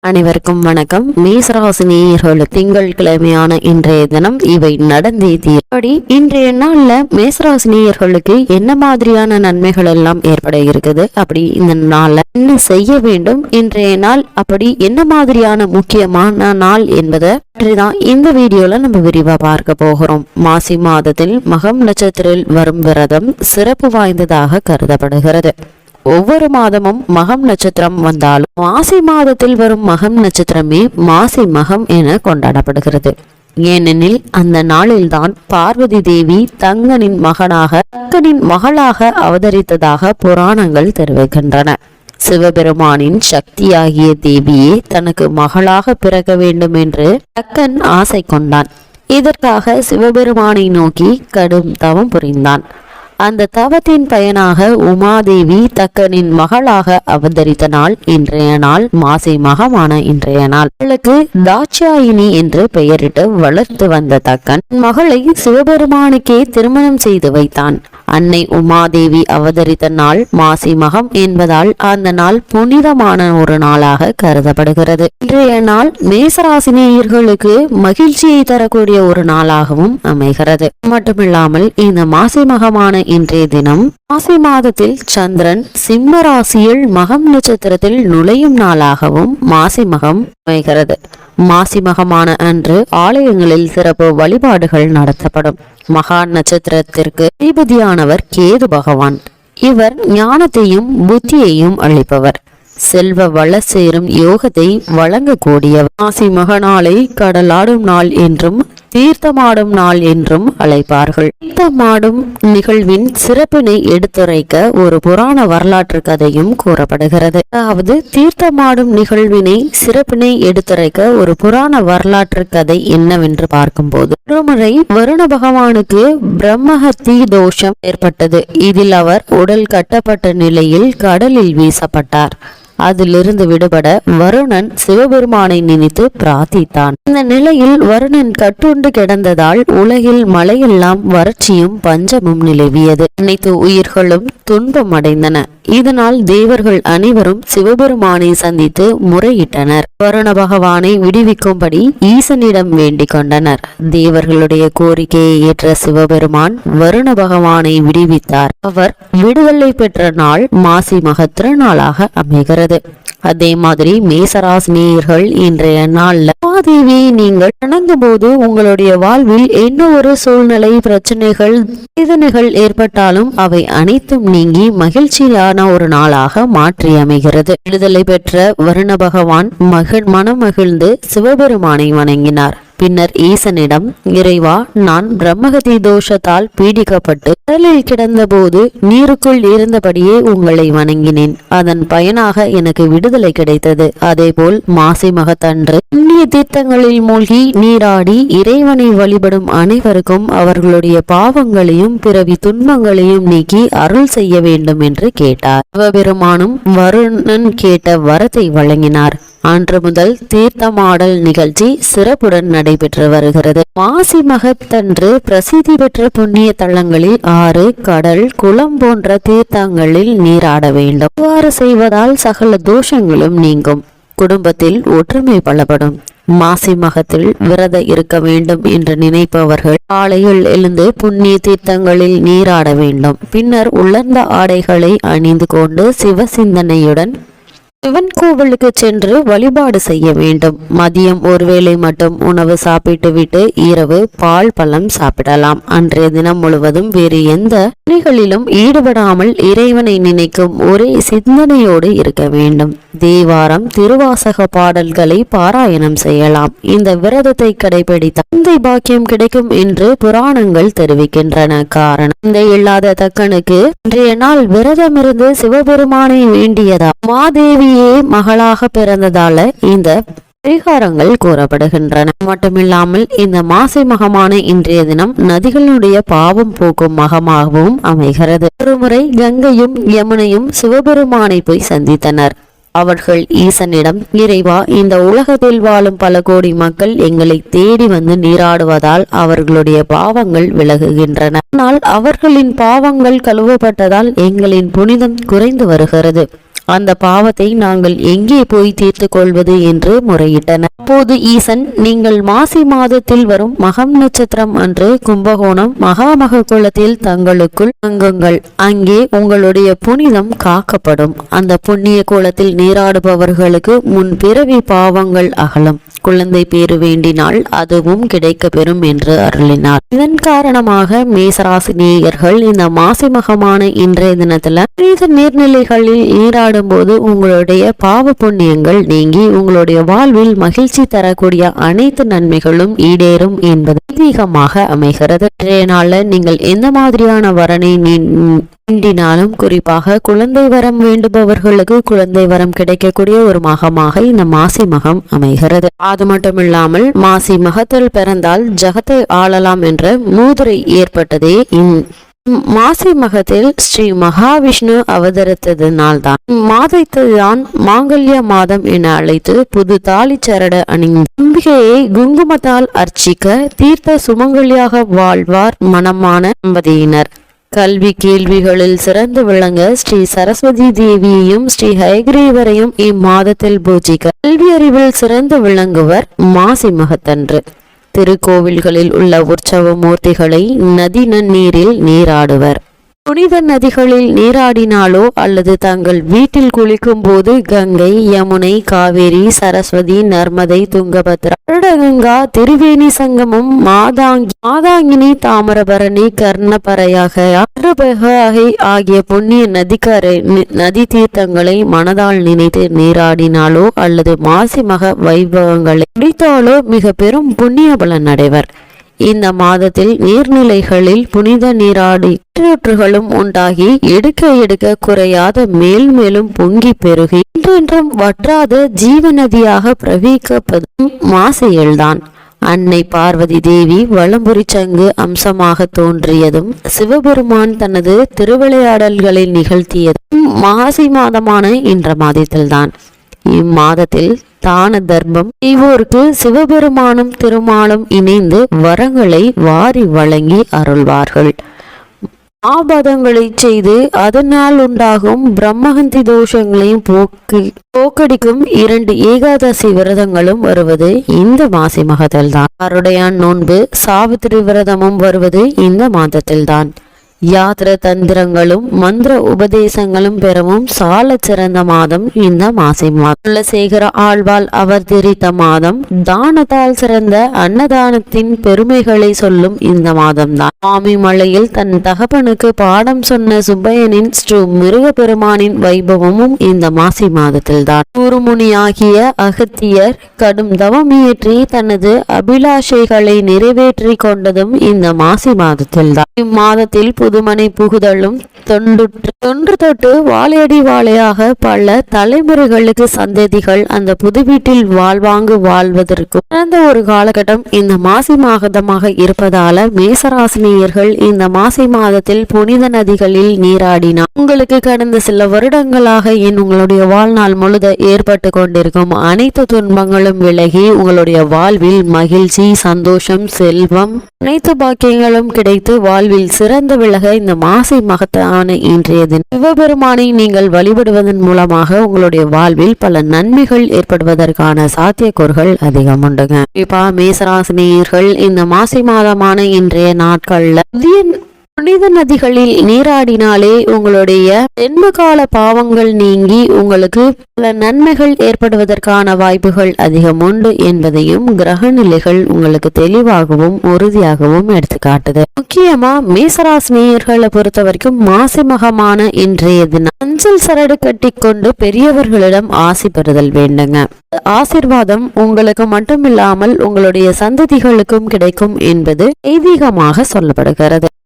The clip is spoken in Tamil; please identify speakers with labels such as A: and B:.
A: அனைவருக்கும் வணக்கம். மேசராசினியர்களுக்கு திங்கட்கிழமையான இன்றைய தினம் இவை நடந்தே தீர்ப்படி இன்றைய நாள்ல மேசராசினியர்களுக்கு என்ன மாதிரியான நன்மைகள் எல்லாம் ஏற்பட இருக்குது, அப்படி இந்த நாள்ல என்ன செய்ய வேண்டும், இன்றைய நாள் அப்படி என்ன மாதிரியான முக்கியமான நாள் என்பதை பற்றிதான் இந்த வீடியோல நம்ம விரிவா பார்க்க போகிறோம். மாசி மாதத்தில் மகம் நட்சத்திரத்தில் வரும் விரதம் சிறப்பு வாய்ந்ததாக கருதப்படுகிறது. ஒவ்வொரு மாதமும் மகம் நட்சத்திரம் வந்தாலும் மாசி மாதத்தில் வரும் மகம் நட்சத்திரமே மாசி மகம் என கொண்டாடப்படுகிறது. ஏனெனில் அந்த நாளில்தான் பார்வதி தேவி தங்கனின் மகளாக அவதரித்ததாக புராணங்கள் தெரிவிக்கின்றன. சிவபெருமானின் சக்தியாகிய தேவியே தனக்கு மகளாக பிறக்க வேண்டும் என்று தக்கன் ஆசை கொண்டான். இதற்காக சிவபெருமானை நோக்கி கடும் தவம் புரிந்தான். அந்த தவத்தின் பயனாக உமாதேவி தக்கனின் மகளாக அவதரித்த நாள் இன்றைய நாள் மாசி மகமான இன்றைய நாள். அவளுக்கு தாட்சாயினி என்று பெயரிட்டு வளர்த்து வந்த தக்கன் மகளை சிவபெருமானுக்கே திருமணம் செய்து வைத்தான். அன்னை உமாதேவி அவதரித்த நாள் மாசி மகம் என்பதால் அந்த நாள் புனிதமான ஒரு நாளாக கருதப்படுகிறது. இன்றைய நாள் மேசராசினியர்களுக்கு மகிழ்ச்சியை தரக்கூடிய ஒரு நாளாகவும் அமைகிறது. மட்டுமில்லாமல் இந்த மாசி மகமான இன்றைய தினம் மாசி மாதத்தில் சந்திரன் சிம்ம ராசியில் மகம் நட்சத்திரத்தில் நுழையும் நாளாகவும் மாசி மகம் அமைகிறது. மாசி மகமான அன்று ஆலயங்களில் சிறப்பு வழிபாடுகள் நடத்தப்படும். மகா நட்சத்திரத்திற்கு அதிபதியானவர் கேது பகவான். இவர் ஞானத்தையும் புத்தியையும் அளிப்பவர். செல்வ வள சேரும் யோகத்தை வழங்கக்கூடியவர். மாசி மகநாளை கடலாடும் நாள் என்றும் தீர்த்தமாடும் நாள் என்றும் அழைப்பார்கள். தீர்த்தமாடும் நிகழ்வின் சிறப்பினை எடுத்துரைக்க ஒரு புராண வரலாற்று கதையும் கூறப்படுகிறது. அதாவது தீர்த்தமாடும் நிகழ்வினை சிறப்பினை எடுத்துரைக்க ஒரு புராண வரலாற்று கதை என்னவென்று பார்க்கும்போது, ஒருமுறை வருண பகவானுக்கு பிரம்மஹத்தி தோஷம் ஏற்பட்டது. இதில் அவர் உடல் கட்டப்பட்ட நிலையில் கடலில் வீசப்பட்டார். அதிலிருந்து விடுபட வருணன் சிவபெருமானை நினைத்து பிரார்த்தித்தான். இந்த நிலையில் வருணன் கட்டுண்டு கிடந்ததால் உலகில் மழையெல்லாம் வறட்சியும் பஞ்சமும் நிலவியது. அனைத்து உயிர்களும் துன்பம் அடைந்தன. இதனால் தேவர்கள் அனைவரும் சிவபெருமானை சந்தித்து முறையிட்டனர். வருண பகவானை விடுவிக்கும்படி ஈசனிடம் வேண்டிக் கொண்டனர். தேவர்களுடைய கோரிக்கையை ஏற்ற சிவபெருமான் வருண பகவானை விடுவித்தார். அவர் விடுதலை பெற்ற நாள் மாசி மக திருநாளாக அமைகிறது. அதே மாதிரி மேசராசினியர்கள் இன்றைய நாள்ல உமாதேவியை நீங்கள் வணங்கும் போது உங்களுடைய வாழ்வில் என்ன ஒரு சூழ்நிலை பிரச்சனைகள் வேதனைகள் ஏற்பட்டாலும் அவை அனைத்தும் நீங்கி மகிழ்ச்சியான ஒரு நாளாக மாற்றி அமைகிறது. விடுதலை பெற்ற வருண பகவான் மனம் மகிழ்ந்து சிவபெருமானை வணங்கினார். பின்னர் ஈசனிடம், இறைவா, நான் பிரம்மகதி தோஷத்தால் பீடிக்கப்பட்டு கடலில் கிடந்த போது நீருக்குள் இருந்தபடியே உங்களை வணங்கினேன். அதன் பயனாக எனக்கு விடுதலை கிடைத்தது. அதேபோல் மாசி மகத்தன்று புண்ணிய தீர்த்தங்களில் மூழ்கி நீராடி இறைவனை வழிபடும் அனைவருக்கும் அவர்களுடைய பாவங்களையும் பிறவி துன்பங்களையும் நீக்கி அருள் செய்ய வேண்டும் என்று கேட்டார். சிவபெருமானும் வருணன் கேட்ட வரத்தை வழங்கினார். அன்று முதல் தீர்த்தமாடல் நிகழ்ச்சி சிறப்புடன் நடைபெற்று வருகிறது. மாசி மகத்தன்று பிரசித்தி பெற்ற புண்ணிய தலங்களில் ஆறு, கடல், குளம் போன்ற தீர்த்தங்களில் நீராட வேண்டும். இவ்வாறு செய்வதால் சகல தோஷங்களும் நீங்கும். குடும்பத்தில் ஒற்றுமை பலப்படும். மாசி மகத்தில் விரத இருக்க வேண்டும் என்று நினைப்பவர்கள் காலையில் எழுந்து புண்ணிய தீர்த்தங்களில் நீராட வேண்டும். பின்னர் உலர்ந்த ஆடைகளை அணிந்து கொண்டு சிவ சிந்தனையுடன் சிவன் கோவிலுக்கு சென்று வழிபாடு செய்ய வேண்டும். மதியம் ஒருவேளை மட்டும் உணவு சாப்பிட்டு விட்டு இரவு பால் பழம் சாப்பிடலாம். அன்றைய தினம் முழுவதும் வேறு எந்த பணிகளிலும் ஈடுபடாமல் இறைவனை நினைக்கும் ஒரே சிந்தனையோடு இருக்க வேண்டும். தேவாரம், திருவாசக பாடல்களை பாராயணம் செய்யலாம். இந்த விரதத்தை கடைபிடித்த தந்தை பாக்கியம் கிடைக்கும் என்று புராணங்கள் தெரிவிக்கின்றன. காரணம், தந்தை இல்லாத தக்கனுக்கு இன்றைய நாள் விரதமிருந்து சிவபெருமானை வேண்டியதா மாதேவி மகளாக பிறந்ததால இந்த பரிகாரங்கள் கூறப்படுகின்றன. மட்டுமில்லாமல் இந்த மாசி மகமான இன்றைய தினம் நதிகளுடைய பாவம் போக்கும் மகமாகவும் அமைகிறது. ஒருமுறை கங்கையும் யமுனையும் சிவபெருமானை போய் சந்தித்தனர். அவர்கள் ஈசனிடம், இறைவா, இந்த உலகத்தில் வாழும் பல கோடி மக்கள் எங்களை தேடி வந்து நீராடுவதால் அவர்களுடைய பாவங்கள் விலகுகின்றன. ஆனால் அவர்களின் பாவங்கள் கழுவப்பட்டதால் எங்களின் புனிதம் குறைந்து வருகிறது. அந்த பாவத்தை நாங்கள் எங்கே போய் தீர்த்து கொள்வது என்று முறையிட்டனர். அப்போது ஈசன், நீங்கள் மாசி மாதத்தில் வரும் மகம் நட்சத்திரம் அன்று கும்பகோணம் மகாமக குளத்தில் தங்களுக்குள் தங்குங்கள். அங்கே உங்களுடைய புனிதம் காக்கப்படும். அந்த புண்ணிய கோலத்தில் நீராடுபவர்களுக்கு முன் பிறவி பாவங்கள் அகலும். குழந்தை பேறு வேண்டினால் அதுவும் கிடைக்க பெறும் என்று அருளினார். இதன் காரணமாக மேசராசினியர்கள் இந்த மாசி மகமான இன்றைய தினத்துல புனித நீர்நிலைகளில் நீராடும் போது உங்களுடைய பாவ புண்ணியங்கள் நீங்கி உங்களுடைய வாழ்வில் மகிழ்ச்சி தரக்கூடிய அனைத்து நன்மைகளும் ஈடேறும் என்பது ஐதீகமாக அமைகிறது. இன்றைய நாள்ல நீங்கள் எந்த மாதிரியான வரனை வேண்டினாலும், குறிப்பாக குழந்தை வரம் வேண்டுபவர்களுக்கு குழந்தை வரம் கிடைக்கக்கூடிய ஒரு மகமாக இந்த மாசி மகம் அமைகிறது. அது மட்டுமில்லாமல் மாசி மகத்தில் பிறந்தால் ஜகத்தை ஆளலாம் என்ற மூதுரை ஏற்பட்டதே மாசி மகத்தில் ஸ்ரீ மகாவிஷ்ணு அவதரித்ததினால்தான். மாதத்தைதான் மாங்கல்ய மாதம் என அழைத்து புது தாலி சரடு அணிந்து அம்பிகையை குங்குமத்தால் அர்ச்சிக்க தீர்த்த சுமங்கலியாக வாழ்வார் மனமான தம்பதியினர். கல்வி கேள்விகளில் சிறந்து விளங்க ஸ்ரீ சரஸ்வதி தேவியையும் ஸ்ரீ ஹயக்ரீவரையும் இம்மாதத்தில் பூஜிக்க கல்வி அறிவில் சிறந்து விளங்குவர் மாசி மகத்தன்று. திருக்கோவில்களில் உள்ள உற்சவ மூர்த்திகளை நதி நன்னீரில் நீராடுவர். புனித நதிகளில் நீராடினாலோ அல்லது தங்கள் வீட்டில் குளிக்கும் போது கங்கை, யமுனை, காவேரி, சரஸ்வதி, நர்மதை, துங்கபத்ரா, கருடகங்கா, திருவேணி சங்கமம், மாதாங்கினி, தாமிரபரணி, கர்ணபரையாக ஆகிய புண்ணிய நதி தீர்த்தங்களை மனதால் நினைத்து நீராடினாலோ அல்லது மாசி மக வைபவங்களை முடித்தாலோ மிக பெரும் புண்ணிய பலன் அடைவர். இந்த மாதத்தில் நீர்நிலைகளில் புனித நீராட்டுகளும் உண்டாகி எடுக்க குறையாத மேலும் பொங்கி பெருகி என்றென்றும் வற்றாத ஜீவநதியாக பிரவகிப்பதும் மாசியில்தான். அன்னை பார்வதி தேவி வலம்புரி சங்கு அம்சமாக தோன்றியதும் சிவபெருமான் தனது திருவிளையாடல்களை நிகழ்த்தியதும் மாசி மாதமான இன்ற மாதத்தில்தான். இம்மாதத்தில் தான தர்மம் செய்வோருக்கு சிவபெருமானும் திருமாலும் இணைந்து வரங்களை வாரி வழங்கி அருள்வார்கள். ஆபதங்களை செய்து அதனால் உண்டாகும் பிரம்மஹந்தி தோஷங்களையும் போக்கடிக்கும் 2 ஏகாதசி விரதங்களும் வருவது இந்த மாசி மகத்தில்தான். கருடையான் நோன்பு, சாவித்திரி விரதமும் வருவது இந்த மாதத்தில்தான். யாத்திர தந்திரங்களும் மந்திர உபதேசங்களும் பெறவும் சால சிறந்த மாதம் இந்த மாசி மாதம். குலசேகர ஆழ்வாள் அவதரித்த மாதம். தானத்தால் சிறந்த அன்னதானத்தின் பெருமைகளை சொல்லும் இந்த மாதம்தான். சுவாமி மலையில் தன் தகப்பனுக்கு பாடம் சொன்ன சுப்பையனின் ஸ்ரீ முருகப்பெருமானின் வைபவமும் இந்த மாசி மாதத்தில்தான். குருமுனியாகிய அகத்தியர் கடும் தவமியற்றி தனது அபிலாஷைகளை நிறைவேற்றி கொண்டதும் இந்த மாசி மாதத்தில்தான். இம்மாதத்தில் புதுமனை புகுதலும் தொன்று தொட்டு வாழையடி வாழையாக பல தலைமுறைகளுக்கு சந்ததிகள் அந்த புது வீட்டில் வாழ்வாங்கு வாழ்வதற்கும் சிறந்த ஒரு காலகட்டம் இந்த மாசி மாதமாக இருப்பதால மேசராசினியர்கள் இந்த மாசி மாதத்தில் புனித நதிகளில் நீராடினார். உங்களுக்கு கடந்த சில வருடங்களாக உங்களுடைய வாழ்நாள் முழுத ஏற்பட்டு கொண்டிருக்கும் அனைத்து துன்பங்களும் விலகி உங்களுடைய வாழ்வில் மகிழ்ச்சி, சந்தோஷம், செல்வம், அனைத்து பாக்கியங்களும் கிடைத்து வாழ்வில் சிறந்த விலக இந்த மாசி மகத்தான இன்றைய தினம் சிவபெருமானை நீங்கள் வழிபடுவதன் மூலமாக உங்களுடைய வாழ்வில் பல நன்மைகள் ஏற்படுவதற்கான சாத்தியக்கூறுகள் அதிகம் உண்டுங்க. இப்ப மேசராசினியர்கள் இந்த மாசி மாதமான இன்றைய நாட்கள்ல புனித நதிகளில் நீராடினாலே உங்களுடைய ஜென்மகால பாவங்கள் நீங்கி உங்களுக்கு பல நன்மைகள் ஏற்படுவதற்கான வாய்ப்புகள் அதிகம் உண்டு என்பதையும் கிரக நிலைகள் உங்களுக்கு தெளிவாகவும் உறுதியாகவும் எடுத்து காட்டுது. முக்கியமா மேசராசினியர்களை பொறுத்த வரைக்கும் மாசி மகமான இன்றைய தினம் மஞ்சள் சரடு கட்டி கொண்டு பெரியவர்களிடம் ஆசி பெறுதல் வேண்டுங்க. ஆசிர்வாதம் உங்களுக்கு மட்டுமில்லாமல் உங்களுடைய சந்ததிகளுக்கும் கிடைக்கும் என்பது ஐதீகமாக சொல்லப்படுகிறது.